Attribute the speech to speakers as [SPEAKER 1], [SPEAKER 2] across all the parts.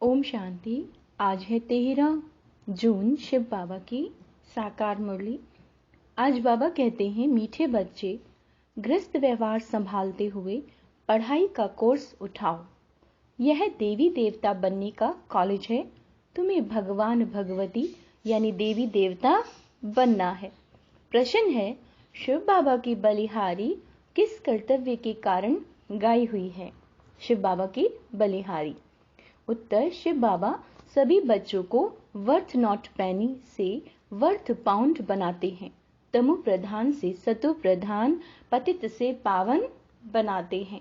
[SPEAKER 1] ओम शांति। आज है 13 जून, शिव बाबा की साकार मुरली। आज बाबा कहते हैं, मीठे बच्चे, गृहस्थ व्यवहार संभालते हुए पढ़ाई का कोर्स उठाओ। यह देवी देवता बनने का कॉलेज है। तुम्हें भगवान भगवती यानी देवी देवता बनना है। प्रश्न है, शिव बाबा की बलिहारी किस कर्तव्य के कारण गाई हुई है? शिव बाबा की बलिहारी। उत्तर, शिव बाबा सभी बच्चों को वर्थ नॉट पैनी से वर्थ पाउंड बनाते हैं। तमो प्रधान से सतो प्रधान, पतित से पावन बनाते हैं।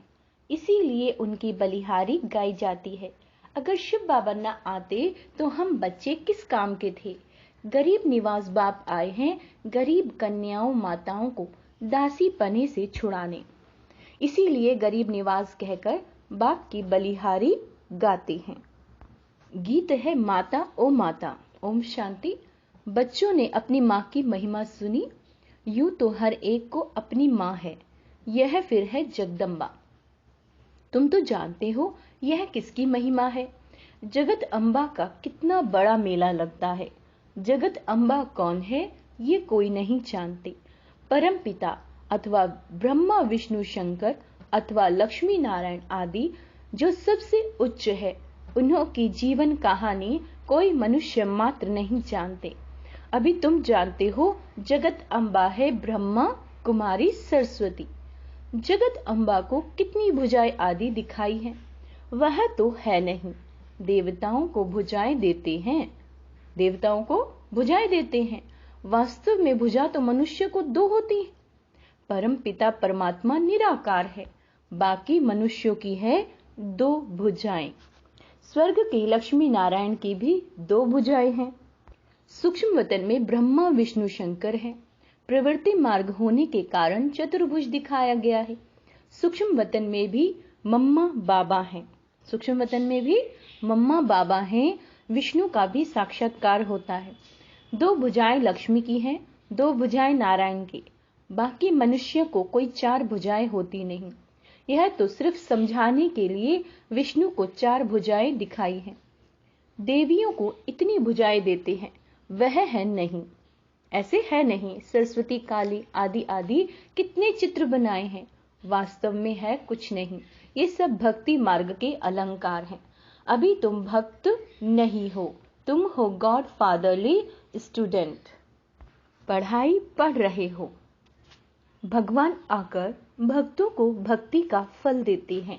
[SPEAKER 1] इसीलिए उनकी बलिहारी गाई जाती है। अगर शिव बाबा न आते तो हम बच्चे किस काम के थे? गरीब निवास बाप आए हैं गरीब कन्याओं माताओं को दासी पने से छुड़ाने। इसीलिए गरीब निवास कहकर बाप की बलिहारी गाते हैं। गीत है माता ओ माता। ओम शांति। बच्चों ने अपनी माँ की महिमा सुनी। यूं तो हर एक को अपनी माँ है, यह फिर है जगदम्बा। तुम तो जानते हो यह किसकी महिमा है। जगत अम्बा का कितना बड़ा मेला लगता है। जगत अम्बा कौन है ये कोई नहीं जानते। परम पिता अथवा ब्रह्मा विष्णु शंकर अथवा लक्ष्मी नारायण आदि जो सबसे उच्च है, उन्हों की जीवन कहानी कोई मनुष्य मात्र नहीं जानते। अभी तुम जानते हो जगत अम्बा है ब्रह्मा कुमारी सरस्वती। जगत अम्बा को कितनी भुजाएं आदि दिखाई हैं? वह तो है नहीं। देवताओं को भुजाएं देते हैं। देवताओं को भुजाएं देते हैं। वास्तव में भुजा तो मनुष्य को दो होती है। परम पिता परमात्मा निराकार है, बाकी मनुष्यों की है दो भुजाएं। स्वर्ग के लक्ष्मी नारायण की भी दो भुजाएं हैं। सूक्ष्म वतन में ब्रह्मा विष्णु शंकर हैं। प्रवृत्ति मार्ग होने के कारण चतुर्भुज दिखाया गया है। सूक्ष्म वतन में भी मम्मा बाबा हैं। सूक्ष्म वतन में भी मम्मा बाबा हैं। विष्णु का भी साक्षात्कार होता है। दो भुजाएं लक्ष्मी की हैं, दो भुजाएं नारायण की। बाकी मनुष्य को कोई चार भुजाएं होती नहीं। यह तो सिर्फ समझाने के लिए विष्णु को चार भुजाएं दिखाई हैं। देवियों को इतनी भुजाएं देते हैं, वह है नहीं, ऐसे है नहीं। सरस्वती काली आदि आदि कितने चित्र बनाए हैं, वास्तव में है कुछ नहीं। ये सब भक्ति मार्ग के अलंकार हैं। अभी तुम भक्त नहीं हो, तुम हो गॉड फादरली स्टूडेंट। पढ़ाई पढ़ रहे हो। भगवान आकर भक्तों को भक्ति का फल देते हैं।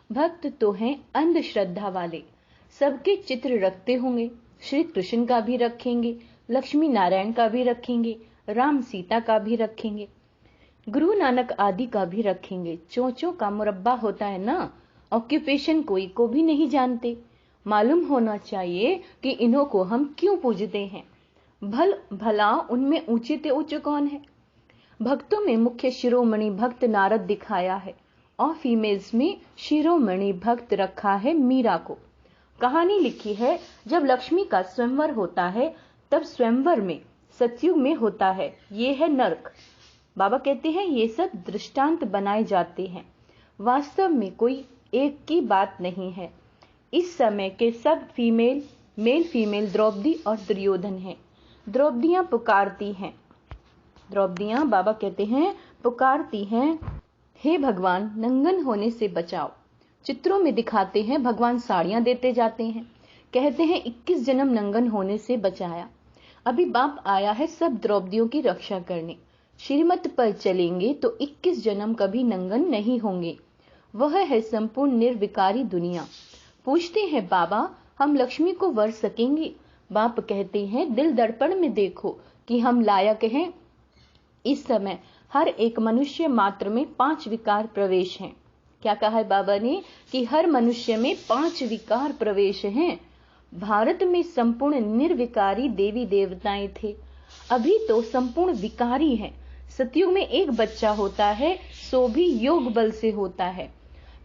[SPEAKER 1] भक्त तो हैं अंधश्रद्धा वाले, सबके चित्र रखते होंगे। श्री कृष्ण का भी रखेंगे, लक्ष्मी नारायण का भी रखेंगे, राम सीता का भी रखेंगे, गुरु नानक आदि का भी रखेंगे। चोंचों का मुरब्बा होता है ना। ऑक्यूपेशन कोई को भी नहीं जानते। मालूम होना चाहिए कि इन्हों को हम क्यों पूजते हैं। भला उनमें ऊंचे ते ऊंचे कौन है? भक्तों में मुख्य शिरोमणि भक्त नारद दिखाया है और फीमेल्स में शिरोमणि भक्त रखा है मीरा को। कहानी लिखी है, जब लक्ष्मी का स्वयंवर होता है तब स्वयंवर में सतयुग में होता है, ये है नरक। बाबा कहते हैं ये सब दृष्टांत बनाए जाते हैं, वास्तव में कोई एक की बात नहीं है। इस समय के सब मेल फीमेल द्रौपदी और दुर्योधन हैं। द्रौपदियां पुकारती हैं, द्रौपदियां बाबा कहते हैं पुकारती हैं, हे भगवान नंगन होने से बचाओ। चित्रों में दिखाते हैं भगवान साड़ियां देते जाते हैं, कहते हैं 21 जन्म नंगन होने से बचाया। अभी बाप आया है सब द्रौपदियों की रक्षा करने। श्रीमत पर चलेंगे तो 21 जन्म कभी नंगन नहीं होंगे। वह है संपूर्ण निर्विकारी दुनिया। पूछते हैं बाबा हम लक्ष्मी को वर सकेंगे? बाप कहते हैं दिल दर्पण में देखो कि हम लायक हैं। इस समय हर एक मनुष्य मात्र में 5 विकार प्रवेश हैं। क्या कहा है बाबा ने कि हर मनुष्य में 5 विकार प्रवेश हैं। भारत में संपूर्ण निर्विकारी देवी देवताएं थे, अभी तो संपूर्ण विकारी हैं। सतयुग में एक बच्चा होता है, सो भी योग बल से होता है।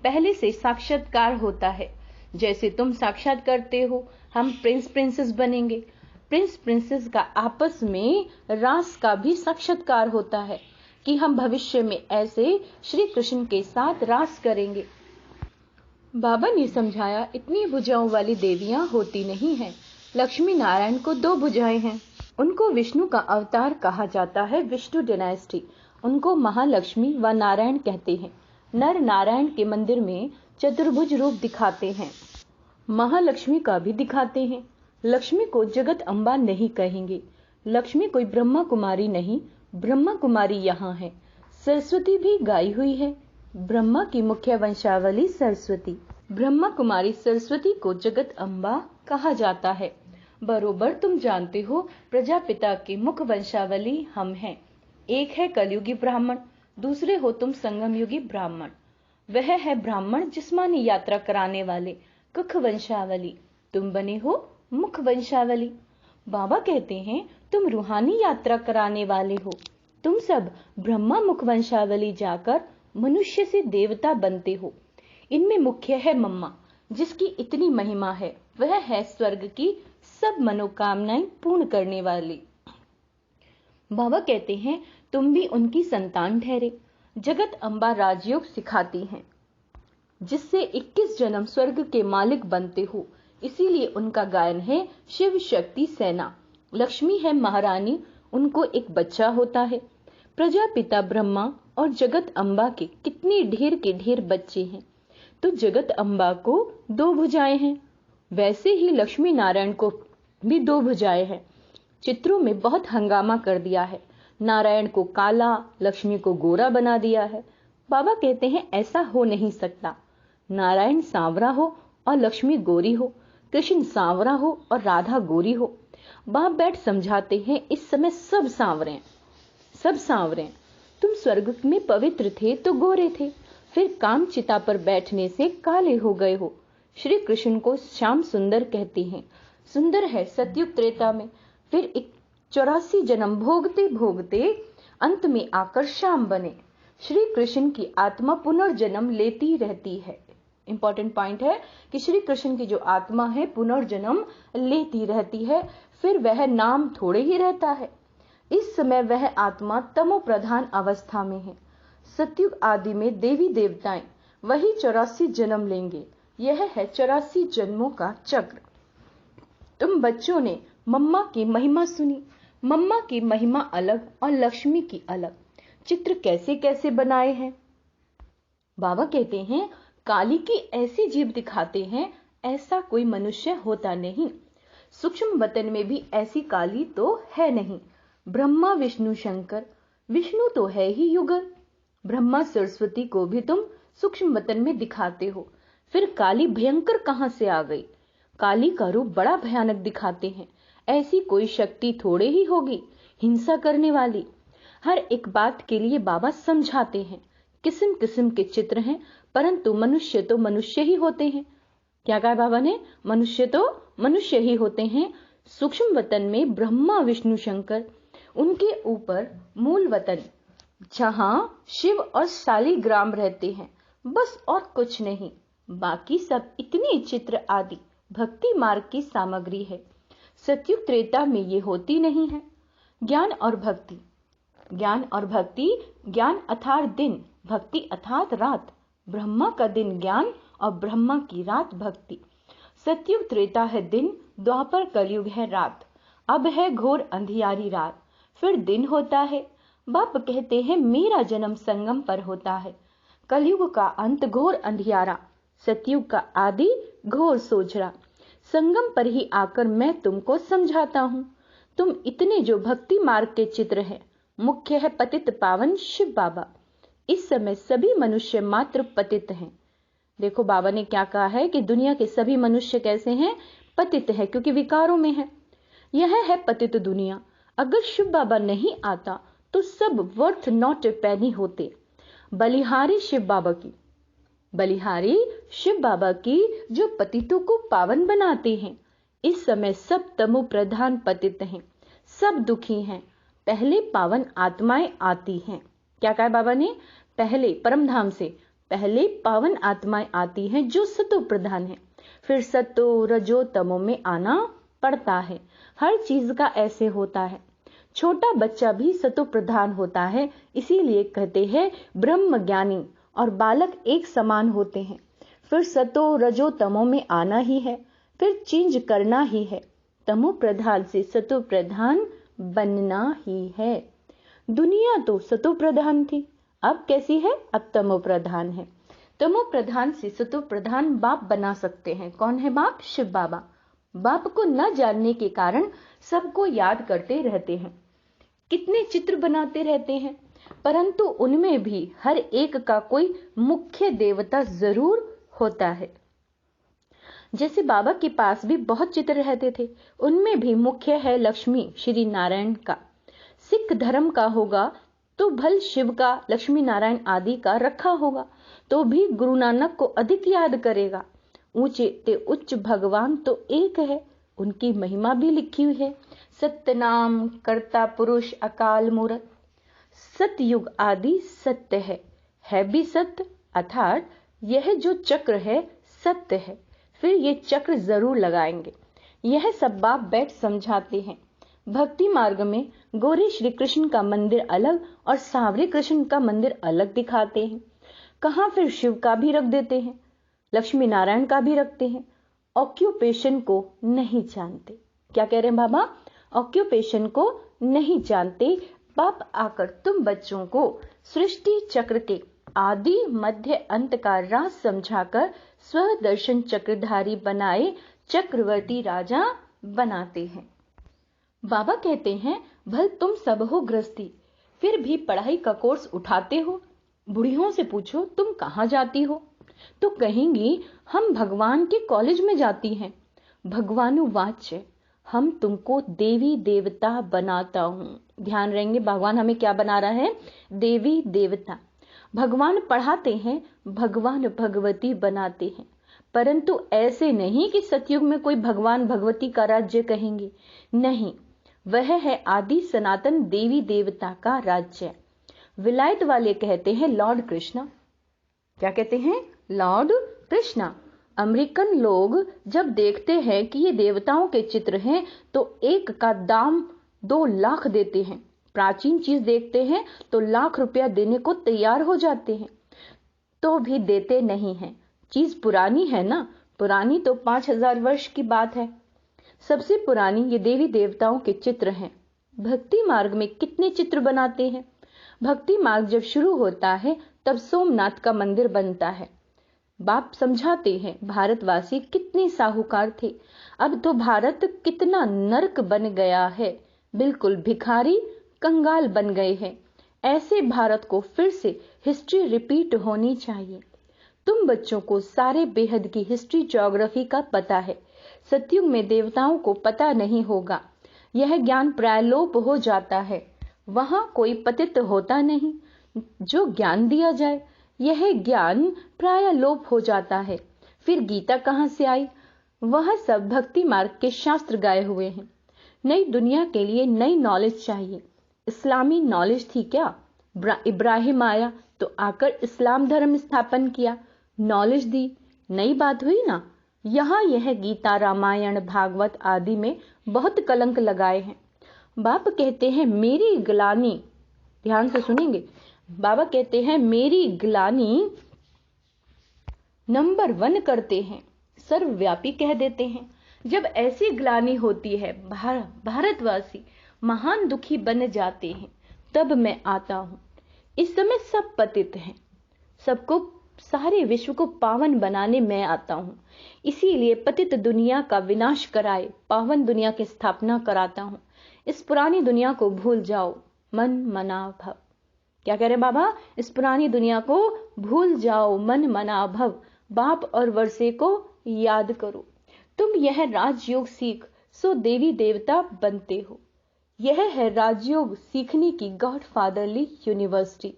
[SPEAKER 1] पहले से साक्षात्कार होता है, जैसे तुम साक्षात करते हो। हम प्रिंस प्रिंसेस बनेंगे। प्रिंस प्रिंसेस का आपस में रास का भी साक्षात्कार होता है कि हम भविष्य में ऐसे श्री कृष्ण के साथ रास करेंगे। बाबा ने समझाया, इतनी भुजाओं वाली देवियां होती नहीं हैं। लक्ष्मी नारायण को 2 भुजाएं हैं। उनको विष्णु का अवतार कहा जाता है। विष्णु डायनेस्टी उनको महालक्ष्मी व नारायण कहते हैं। नर नारायण के मंदिर में चतुर्भुज रूप दिखाते हैं, महालक्ष्मी का भी दिखाते हैं। लक्ष्मी को जगत अम्बा नहीं कहेंगे। लक्ष्मी कोई ब्रह्मा कुमारी नहीं, ब्रह्मा कुमारी यहाँ है। सरस्वती भी गाई हुई है। ब्रह्मा की मुख्य वंशावली सरस्वती, ब्रह्मा कुमारी सरस्वती को जगत अम्बा कहा जाता है। बरोबर तुम जानते हो, प्रजापिता की मुख वंशावली हम हैं। एक है कलयुगी ब्राह्मण, दूसरे हो तुम संगम युगी ब्राह्मण। वह है ब्राह्मण जिस्मानी यात्रा कराने वाले, कुख वंशावली। तुम बने हो मुख वंशावली। बाबा कहते हैं तुम रूहानी यात्रा कराने वाले हो। तुम सब ब्रह्मा मुख वंशावली जाकर मनुष्य से देवता बनते हो। इनमें मुख्य है मम्मा, जिसकी इतनी महिमा है। वह है स्वर्ग की सब मनोकामनाएं पूर्ण करने वाली। बाबा कहते हैं तुम भी उनकी संतान ठहरे। जगत अम्बा राजयोग सिखाती हैं, जिससे 21 जन्म स्वर्ग के मालिक बनते हो। इसीलिए उनका गायन है शिव शक्ति सेना। लक्ष्मी है महारानी, उनको एक बच्चा होता है। प्रजापिता ब्रह्मा और जगत अम्बा के कितने ढेर के ढेर बच्चे हैं। तो जगत अम्बा को 2 भुजाएं हैं, वैसे ही लक्ष्मी नारायण को भी 2 भुजाएं हैं। चित्रों में बहुत हंगामा कर दिया है। नारायण को काला, लक्ष्मी को गोरा बना दिया है। बाबा कहते हैं ऐसा हो नहीं सकता। नारायण सांवरा हो और लक्ष्मी गोरी हो, कृष्ण सांवरा हो और राधा गोरी हो। बाप बैठ समझाते हैं इस समय सब सांवरे हैं, सब सांवरे हैं। तुम स्वर्ग में पवित्र थे तो गोरे थे, फिर काम चिता पर बैठने से काले हो गए हो। श्री कृष्ण को श्याम सुंदर कहते हैं। सुंदर है सतयुग त्रेता में, फिर 84 जन्म भोगते भोगते अंत में आकर श्याम बने। श्री कृष्ण की आत्मा पुनर्जन्म लेती रहती है। इंपॉर्टेंट पॉइंट है कि श्री कृष्ण की जो आत्मा है पुनर्जन्म लेती रहती है, फिर वह नाम थोड़े ही रहता है। इस समय वह आत्मा तमो प्रधान अवस्था में है। सतयुग आदि में देवी देवताएं वही 84 जन्म लेंगे। यह है 84 जन्मों का चक्र। तुम बच्चों ने मम्मा की महिमा सुनी। मम्मा की महिमा अलग और लक्ष्मी की अलग। चित्र कैसे कैसे बनाए हैं। बाबा कहते हैं काली की ऐसी जीभ दिखाते हैं, ऐसा कोई मनुष्य होता नहीं। सूक्ष्म वतन में भी ऐसी काली तो है नहीं। ब्रह्मा विष्णु शंकर, विष्णु तो है ही युगल। ब्रह्मा सरस्वती को भी तुम सूक्ष्म वतन में दिखाते हो, फिर काली भयंकर कहां से आ गई। काली का रूप बड़ा भयानक दिखाते हैं। ऐसी कोई शक्ति थोड़े ही होगी हिंसा करने वाली। हर एक बात के लिए बाबा समझाते हैं। किस्म किस्म के चित्र हैं, परंतु मनुष्य तो मनुष्य ही होते हैं। क्या कहा बाबा ने? मनुष्य तो मनुष्य ही होते हैं। सूक्ष्म वतन में ब्रह्मा विष्णु शंकर, उनके ऊपर मूल वतन जहां शिव और शालिग्राम रहते हैं, बस और कुछ नहीं। बाकी सब इतने चित्र आदि भक्ति मार्ग की सामग्री है। सतयुग त्रेता में ये होती नहीं है। ज्ञान और भक्ति, ज्ञान और भक्ति, ज्ञान अर्थात दिन, भक्ति अर्थात रात। ब्रह्मा का दिन ज्ञान और ब्रह्मा की रात भक्ति। सतयुग त्रेता है दिन, द्वापर कलयुग है रात। अब है घोर अंधियारी रात, फिर दिन होता है। बाप कहते हैं मेरा जन्म संगम पर होता है। कलयुग का अंत घोर अंधियारा, सतयुग का आदि घोर सोझरा। संगम पर ही आकर मैं तुमको समझाता हूं। तुम इतने जो भक्ति मार्ग के चित्र हैं, मुख्य है पतित पावन शिव बाबा। इस समय सभी मनुष्य मात्र पतित हैं। देखो बाबा ने क्या कहा है कि दुनिया के सभी मनुष्य कैसे हैं? पतित है, क्योंकि विकारों में है। यह है पतित दुनिया। अगर शिव बाबा नहीं आता तो सब वर्थ नॉट ए पेनी होते। बलिहारी शिव बाबा की, बलिहारी शिव बाबा की जो पतितों को पावन बनाते हैं। इस समय सब तमो प्रधान पतित हैं, सब दुखी हैं। पहले पावन आत्माएं आती हैं। क्या कहा बाबा ने? पहले परमधाम से पहले पावन आत्माएं आती हैं जो सतो प्रधान है, फिर सतो रजो तमो में आना पड़ता है। हर चीज का ऐसे होता है। छोटा बच्चा भी सतो प्रधान होता है, इसीलिए कहते हैं ब्रह्म ज्ञानी और बालक एक समान होते हैं। फिर सतो रजो तमो में आना ही है, फिर चेंज करना ही है। तमो प्रधान से सतो प्रधान बनना ही है। दुनिया तो सतो प्रधान थी, अब कैसी है? अब तमो प्रधान है। तमो प्रधान से सतो प्रधान बाप बना सकते हैं। कौन है बाप? शिव बाबा। बाप को न जानने के कारण सबको याद करते रहते हैं, कितने चित्र बनाते रहते हैं, परंतु उनमें भी हर एक का कोई मुख्य देवता जरूर होता है। जैसे बाबा के पास भी बहुत चित्र रहते थे, उनमें भी मुख्य है लक्ष्मी श्री नारायण का। सिख धर्म का होगा तो भल शिव का, लक्ष्मी नारायण आदि का रखा होगा तो भी गुरु नानक को अधिक याद करेगा। ऊंचे ते उच्च भगवान तो एक है, उनकी महिमा भी लिखी हुई है। सत्यनाम कर्ता पुरुष अकाल मूरत, सतयुग आदि सत्य है भी सत्य, अर्थात यह जो चक्र है सत्य है, फिर ये चक्र जरूर लगाएंगे। यह सब बाप बैठ समझाते हैं। भक्ति मार्ग में गोरे श्री कृष्ण का मंदिर अलग और सांवरे कृष्ण का मंदिर अलग दिखाते हैं। कहां फिर शिव का भी रख देते हैं, लक्ष्मी नारायण का भी रखते हैं। ऑक्यूपेशन को नहीं जानते। क्या कह रहे हैं बाबा? ऑक्यूपेशन को नहीं जानते। बाप आकर तुम बच्चों को सृष्टि चक्र के आदि मध्य अंत का राज समझाकर स्वदर्शन चक्रधारी बनाए चक्रवर्ती राजा बनाते हैं। बाबा कहते हैं, भल तुम सब हो गृहस्थी, फिर भी पढ़ाई का कोर्स उठाते हो। बुढ़ियों से पूछो तुम कहाँ जाती हो, तो कहेंगी हम भगवान के कॉलेज में जाती हैं। भगवानुवाच्य, हम तुमको देवी देवता बनाता हूं। ध्यान रहेंगे, भगवान हमें क्या बना रहा है? देवी देवता। भगवान पढ़ाते हैं, भगवान भगवती बनाते हैं, परंतु ऐसे नहीं कि सतयुग में कोई भगवान भगवती का राज्य कहेंगे। नहीं, वह है आदि सनातन देवी देवता का राज्य। विलायत वाले कहते हैं लॉर्ड कृष्णा। क्या कहते हैं? लॉर्ड कृष्णा। अमेरिकन लोग जब देखते हैं कि ये देवताओं के चित्र हैं तो एक का दाम 2 लाख देते हैं। प्राचीन चीज देखते हैं तो लाख रुपया देने को तैयार हो जाते हैं, तो भी देते नहीं हैं। चीज पुरानी है ना, पुरानी तो 5000 वर्ष की बात है। सबसे पुरानी ये देवी देवताओं के चित्र हैं। भक्ति मार्ग में कितने चित्र बनाते हैं। भक्ति मार्ग जब शुरू होता है तब सोमनाथ का मंदिर बनता है। बाप समझाते हैं भारतवासी कितने साहूकार थे, अब तो भारत कितना नरक बन गया है, बिल्कुल भिखारी कंगाल बन गए हैं। ऐसे भारत को फिर से हिस्ट्री रिपीट होनी चाहिए। तुम बच्चों को सारे बेहद की हिस्ट्री ज्योग्राफी का पता है। सतयुग में देवताओं को पता नहीं होगा, यह ज्ञान प्रायलोप हो जाता है। वहां कोई पतित होता नहीं। जो ज्ञान दिया जाए यह ज्ञान प्राय लोप हो जाता है। फिर गीता कहां से आई? वह सब भक्ति मार्ग के शास्त्र गाए हुए हैं। नई दुनिया के लिए नई नॉलेज चाहिए। इस्लामी नॉलेज थी क्या? इब्राहिम आया तो आकर इस्लाम धर्म स्थापन किया, नॉलेज दी, नई बात हुई ना। यहाँ यह गीता रामायण भागवत आदि में बहुत कलंक लगाए हैं। बाप कहते हैं मेरी ग्लानि, ध्यान से सुनेंगे, बाबा कहते हैं मेरी ग्लानि नंबर 1 करते हैं, सर्वव्यापी कह देते हैं। जब ऐसी ग्लानि होती है, भारतवासी महान दुखी बन जाते हैं, तब मैं आता हूं। इस समय सब पतित हैं, सबको, सारे विश्व को पावन बनाने मैं आता हूं। इसीलिए पतित दुनिया का विनाश कराए पावन दुनिया की स्थापना कराता हूं। इस पुरानी दुनिया को भूल जाओ, मन मना भव। क्या कह रहे बाबा? इस पुरानी दुनिया को भूल जाओ, मन मना भव। बाप और वर्षे को याद करो। तुम यह राजयोग सीख सो देवी देवता बनते हो। यह है राजयोग सीखने की गॉडफादरली यूनिवर्सिटी।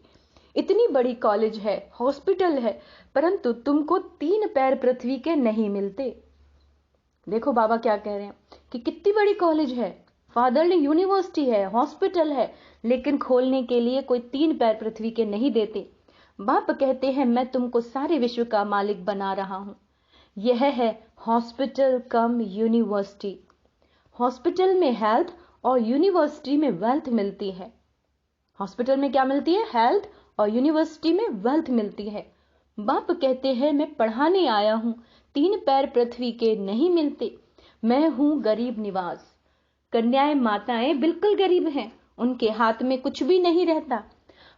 [SPEAKER 1] इतनी बड़ी कॉलेज है, हॉस्पिटल है, परंतु तुमको 3 पैर पृथ्वी के नहीं मिलते। देखो बाबा क्या कह रहे हैं कि कितनी बड़ी कॉलेज है, फादरली यूनिवर्सिटी है, हॉस्पिटल है, लेकिन खोलने के लिए कोई 3 पैर पृथ्वी के नहीं देते। बाप कहते हैं मैं तुमको सारे विश्व का मालिक बना रहा हूं। यह है हॉस्पिटल कम यूनिवर्सिटी। हॉस्पिटल में हेल्थ और यूनिवर्सिटी में वेल्थ मिलती है। हॉस्पिटल में क्या मिलती है? हेल्थ, और यूनिवर्सिटी में वेल्थ मिलती है। बाप कहते हैं मैं पढ़ाने आया हूं, 3 पैर पृथ्वी के नहीं मिलते, मैं हूं गरीब निवास। कन्याएं माताएं बिल्कुल गरीब हैं, उनके हाथ में कुछ भी नहीं रहता।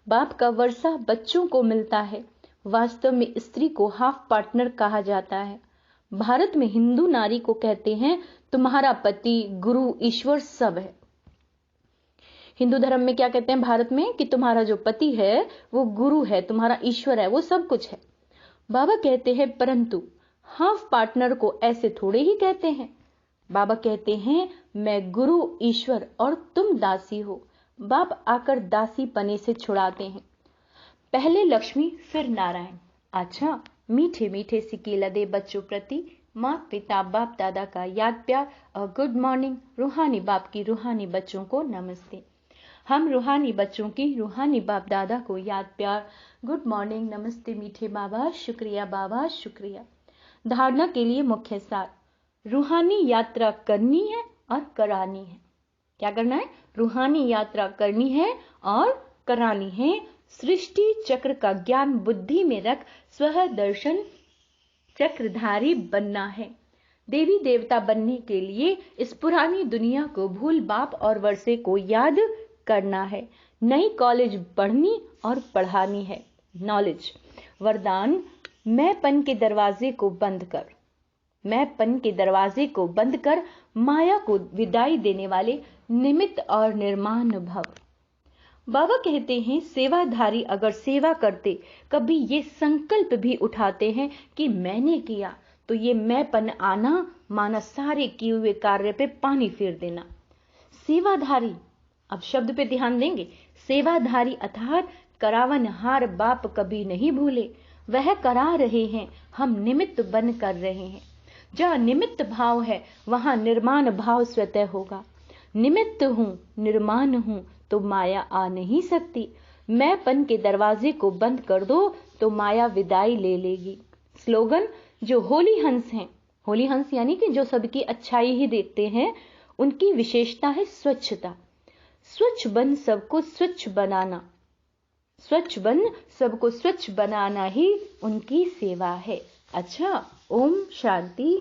[SPEAKER 1] बाप का वर्षा बच्चों को मिलता है। वास्तव में स्त्री को हाफ पार्टनर कहा जाता है। भारत में हिंदू नारी को कहते हैं तुम्हारा पति, गुरु, ईश्वर सब है। हिंदू धर्म में क्या कहते हैं भारत में कि तुम्हारा जो पति है वो गुरु है, तुम्हारा ईश्वर है, वो सब कुछ है। बाबा कहते हैं परंतु हाफ पार्टनर को ऐसे थोड़े ही कहते हैं। बाबा कहते हैं मैं गुरु, ईश्वर और तुम दासी हो। बाप आकर दासी पने से छुड़ाते हैं। पहले लक्ष्मी फिर नारायण। अच्छा, मीठे मीठे सिकेला दे बच्चों प्रति माँ पिता बाप दादा का याद प्यार और गुड मॉर्निंग। रूहानी बाप की रूहानी बच्चों को नमस्ते। हम रूहानी बच्चों की रूहानी बाप दादा को याद प्यार, गुड मॉर्निंग, नमस्ते मीठे बाबा, शुक्रिया बाबा, शुक्रिया। धारणा के लिए मुख्य सार, रूहानी यात्रा करनी है और करानी है। क्या करना है? रूहानी यात्रा करनी है और करानी है। सृष्टि चक्र का ज्ञान बुद्धि में रख स्व दर्शन चक्रधारी बनना है। देवी देवता बनने के लिए इस पुरानी दुनिया को भूल बाप और वर्षे को याद करना है। नई कॉलेज पढ़नी और पढ़ानी है। नॉलेज वरदान, मैंपन के दरवाजे को बंद कर, मैंपन के दरवाजे को बंद कर माया को विदाई देने वाले निमित्त और निर्माण भव। बाबा कहते हैं सेवाधारी अगर सेवा करते कभी ये संकल्प भी उठाते हैं कि मैंने किया, तो ये मैंपन आना माना सारे किए हुए कार्य पे पानी फेर देना। सेवाधारी, अब शब्द पे ध्यान देंगे। सेवाधारी अर्थात करावनहार बाप कभी नहीं भूले, वह करा रहे हैं, हम निमित्त बन कर रहे हैं। जहां निमित्त भाव है वहां निर्माण भाव स्वतः होगा। निमित्त हूं, निर्माण हूं तो माया आ नहीं सकती। मैंपन के दरवाजे को बंद कर दो तो माया विदाई ले लेगी। स्लोगन, जो होली हंस हैं, होली हंस यानी कि जो सबकी अच्छाई ही देखते हैं, उनकी विशेषता है स्वच्छता। स्वच्छ बन सबको स्वच्छ बनाना, स्वच्छ बन सबको स्वच्छ बनाना ही उनकी सेवा है। अच्छा, ओम शांति।